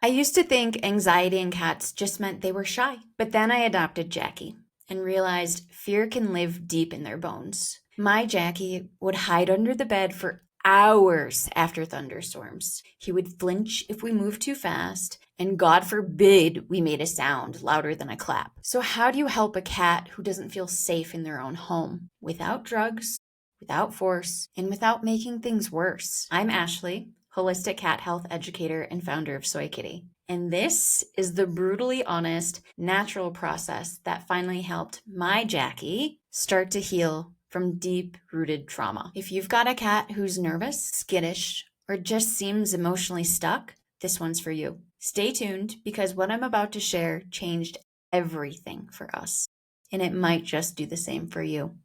I used to think anxiety in cats just meant they were shy, but then I adopted Jacky and realized fear can live deep in their bones. My Jacky would hide under the bed for hours after thunderstorms. He would flinch if we moved too fast, and God forbid we made a sound louder than a clap. So, how do you help a cat who doesn't feel safe in their own home? Without drugs, without force, and without making things worse. I'm Ashley, holistic cat health educator and founder of Soy Kitty. And this is the brutally honest, natural process that finally helped my Jacky start to heal from deep-rooted trauma. If you've got a cat who's nervous, skittish, or just seems emotionally stuck, this one's for you. Stay tuned because what I'm about to share changed everything for us, and it might just do the same for you.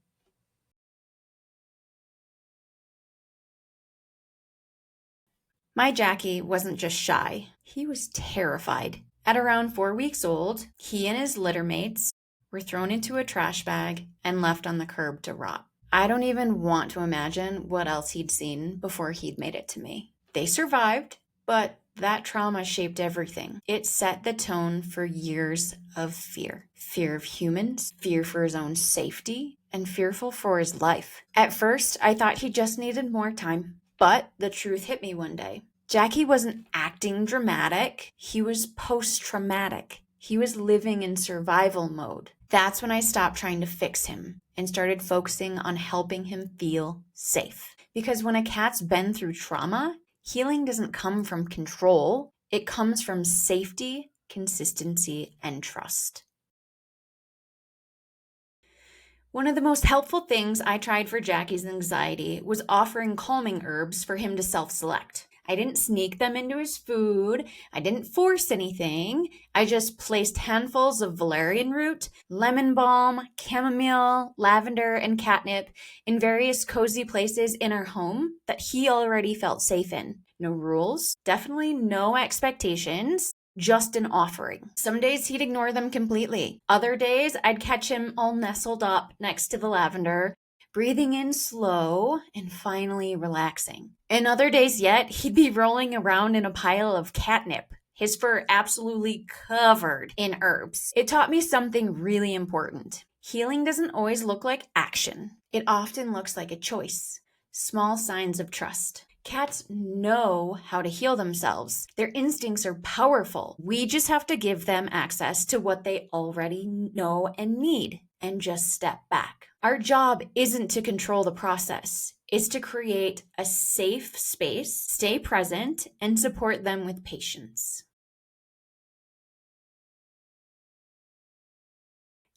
My Jacky wasn't just shy, he was terrified. At around 4 weeks old, he and his litter mates were thrown into a trash bag and left on the curb to rot. I don't even want to imagine what else he'd seen before he'd made it to me. They survived, but that trauma shaped everything. It set the tone for years of fear. Fear of humans, fear for his own safety, and fearful for his life. At first, I thought he just needed more time. But the truth hit me one day. Jacky wasn't acting dramatic. He was post-traumatic. He was living in survival mode. That's when I stopped trying to fix him and started focusing on helping him feel safe. Because when a cat's been through trauma, healing doesn't come from control. It comes from safety, consistency, and trust. One of the most helpful things I tried for Jacky's anxiety was offering calming herbs for him to self-select. I didn't sneak them into his food. I didn't force anything. I just placed handfuls of valerian root, lemon balm, chamomile, lavender, and catnip in various cozy places in our home that he already felt safe in. No rules, definitely no expectations. Just an offering. Some days he'd ignore them completely. Other days I'd catch him all nestled up next to the lavender, breathing in slow and finally relaxing. And other days yet, he'd be rolling around in a pile of catnip, his fur absolutely covered in herbs. It taught me something really important. Healing doesn't always look like action. It often looks like a choice. Small signs of trust. Cats know how to heal themselves. Their instincts are powerful. We just have to give them access to what they already know and need and just step back. Our job isn't to control the process. It's to create a safe space, stay present, and support them with patience.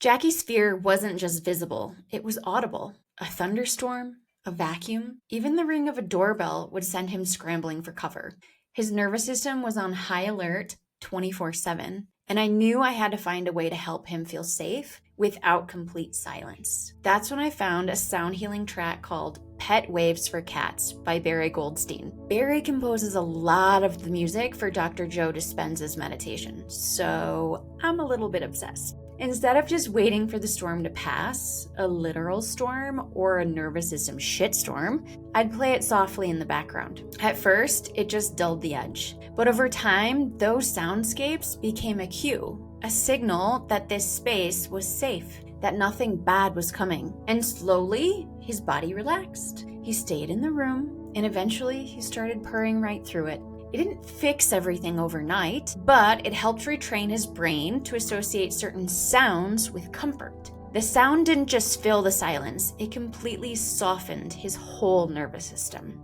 Jacky's fear wasn't just visible, it was audible. A thunderstorm, a vacuum, even the ring of a doorbell would send him scrambling for cover. His nervous system was on high alert 24/7, and I knew I had to find a way to help him feel safe without complete silence. That's when I found a sound healing track called Pet Waves for Cats by Barry Goldstein. Barry composes a lot of the music for Dr. Joe Dispenza's meditation, so I'm a little bit obsessed. Instead of just waiting for the storm to pass, a literal storm or a nervous system shitstorm, I'd play it softly in the background. At first, it just dulled the edge. But over time, those soundscapes became a cue, a signal that this space was safe, that nothing bad was coming. And slowly, his body relaxed. He stayed in the room, and eventually he started purring right through it. It didn't fix everything overnight, but it helped retrain his brain to associate certain sounds with comfort. The sound didn't just fill the silence, it completely softened his whole nervous system.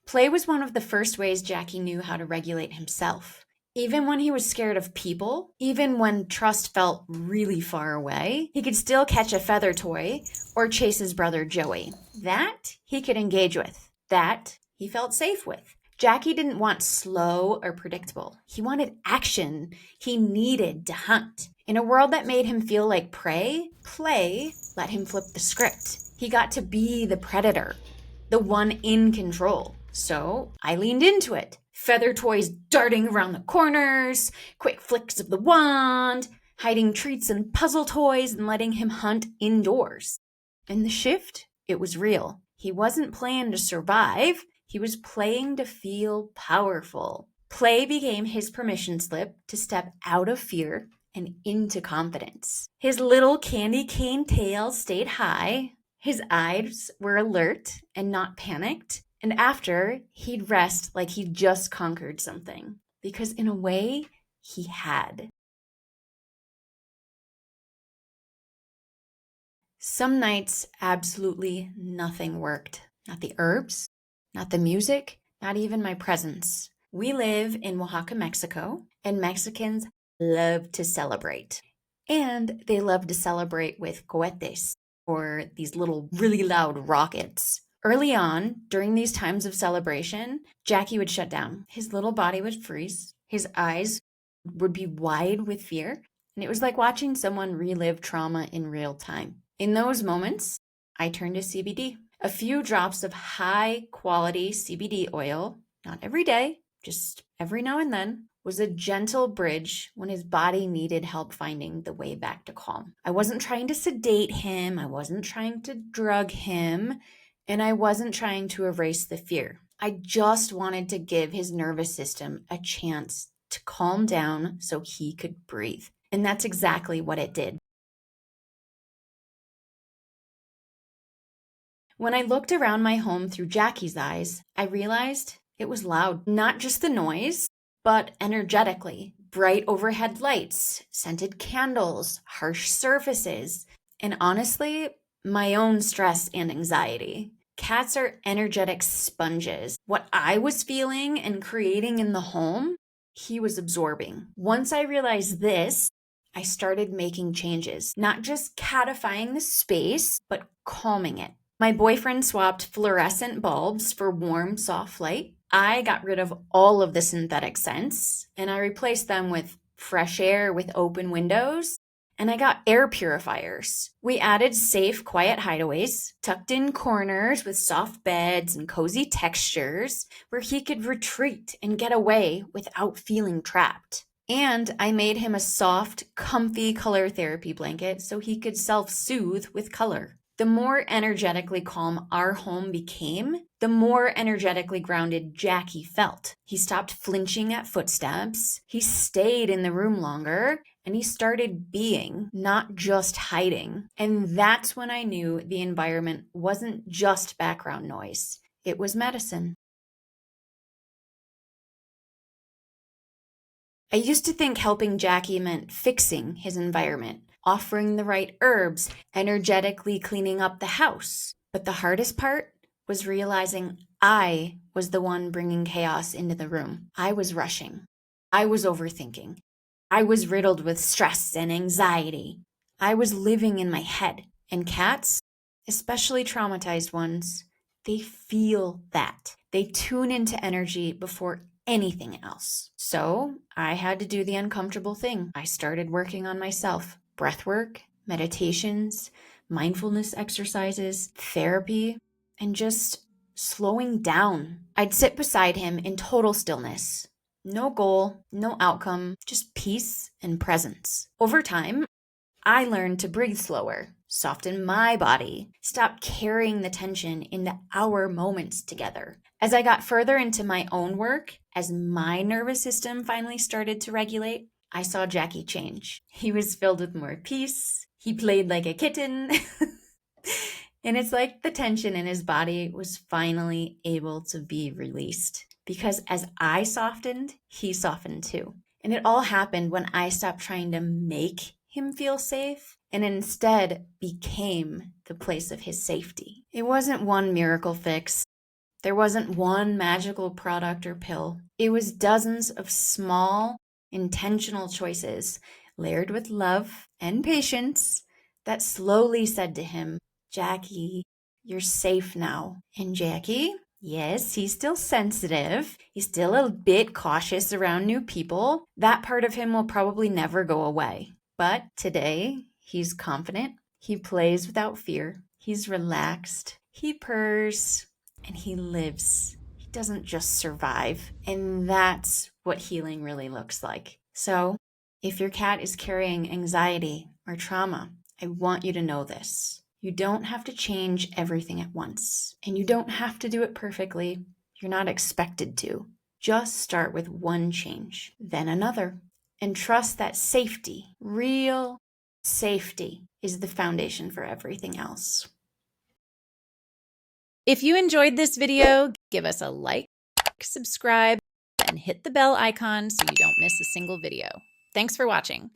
Play was one of the first ways Jacky knew how to regulate himself. Even when he was scared of people, even when trust felt really far away, he could still catch a feather toy or chase his brother Joey. That he could engage with. That he felt safe with. Jacky didn't want slow or predictable. He wanted action. He needed to hunt. In a world that made him feel like prey, play let him flip the script. He got to be the predator, the one in control. So I leaned into it. Feather toys darting around the corners, quick flicks of the wand, hiding treats and puzzle toys and letting him hunt indoors. And the shift, it was real. He wasn't playing to survive. He was playing to feel powerful. Play became his permission slip to step out of fear and into confidence. His little candy cane tail stayed high. His eyes were alert and not panicked. And after, he'd rest like he'd just conquered something. Because in a way, he had. Some nights, absolutely nothing worked. Not the herbs, not the music, not even my presence. We live in Oaxaca, Mexico, and Mexicans love to celebrate. And they love to celebrate with cohetes, or these little really loud rockets. Early on, during these times of celebration, Jacky would shut down. His little body would freeze. His eyes would be wide with fear. And it was like watching someone relive trauma in real time. In those moments, I turned to CBD. A few drops of high quality CBD oil, not every day, just every now and then, was a gentle bridge when his body needed help finding the way back to calm. I wasn't trying to sedate him, I wasn't trying to drug him, and I wasn't trying to erase the fear. I just wanted to give his nervous system a chance to calm down so he could breathe. And that's exactly what it did. When I looked around my home through Jacky's eyes, I realized it was loud. Not just the noise, but energetically. Bright overhead lights, scented candles, harsh surfaces, and honestly, my own stress and anxiety. Cats are energetic sponges. What I was feeling and creating in the home, he was absorbing. Once I realized this, I started making changes, not just catifying the space, but calming it. My boyfriend swapped fluorescent bulbs for warm, soft light. I got rid of all of the synthetic scents and I replaced them with fresh air with open windows. And I got air purifiers. We added safe, quiet hideaways, tucked in corners with soft beds and cozy textures where he could retreat and get away without feeling trapped. And I made him a soft, comfy color therapy blanket so he could self-soothe with color. The more energetically calm our home became, the more energetically grounded Jacky felt. He stopped flinching at footsteps, he stayed in the room longer, and he started being, not just hiding. And that's when I knew the environment wasn't just background noise, it was medicine. I used to think helping Jacky meant fixing his environment, offering the right herbs, energetically cleaning up the house. But the hardest part was realizing I was the one bringing chaos into the room. I was rushing. I was overthinking. I was riddled with stress and anxiety. I was living in my head. And cats, especially traumatized ones, they feel that. They tune into energy before anything else. So I had to do the uncomfortable thing. I started working on myself. Breath work, meditations, mindfulness exercises, therapy, and just slowing down. I'd sit beside him in total stillness. No goal, no outcome, just peace and presence. Over time, I learned to breathe slower, soften my body, stop carrying the tension into our moments together. As I got further into my own work, as my nervous system finally started to regulate, I saw Jacky change. He was filled with more peace. He played like a kitten. And it's like the tension in his body was finally able to be released. Because as I softened, he softened too. And it all happened when I stopped trying to make him feel safe and instead became the place of his safety. It wasn't one miracle fix. There wasn't one magical product or pill. It was dozens of small, intentional choices layered with love and patience that slowly said to him, Jacky, you're safe now. And Jacky, yes, he's still sensitive. He's still a bit cautious around new people. That part of him will probably never go away. But today, he's confident. He plays without fear. He's relaxed. He purrs and he lives. He doesn't just survive. And that's what healing really looks like. So, if your cat is carrying anxiety or trauma, I want you to know this. You don't have to change everything at once, and you don't have to do it perfectly. You're not expected to. Just start with one change, then another, and trust that safety, real safety, is the foundation for everything else. If you enjoyed this video, give us a like, subscribe, and hit the bell icon so you don't miss a single video. Thanks for watching.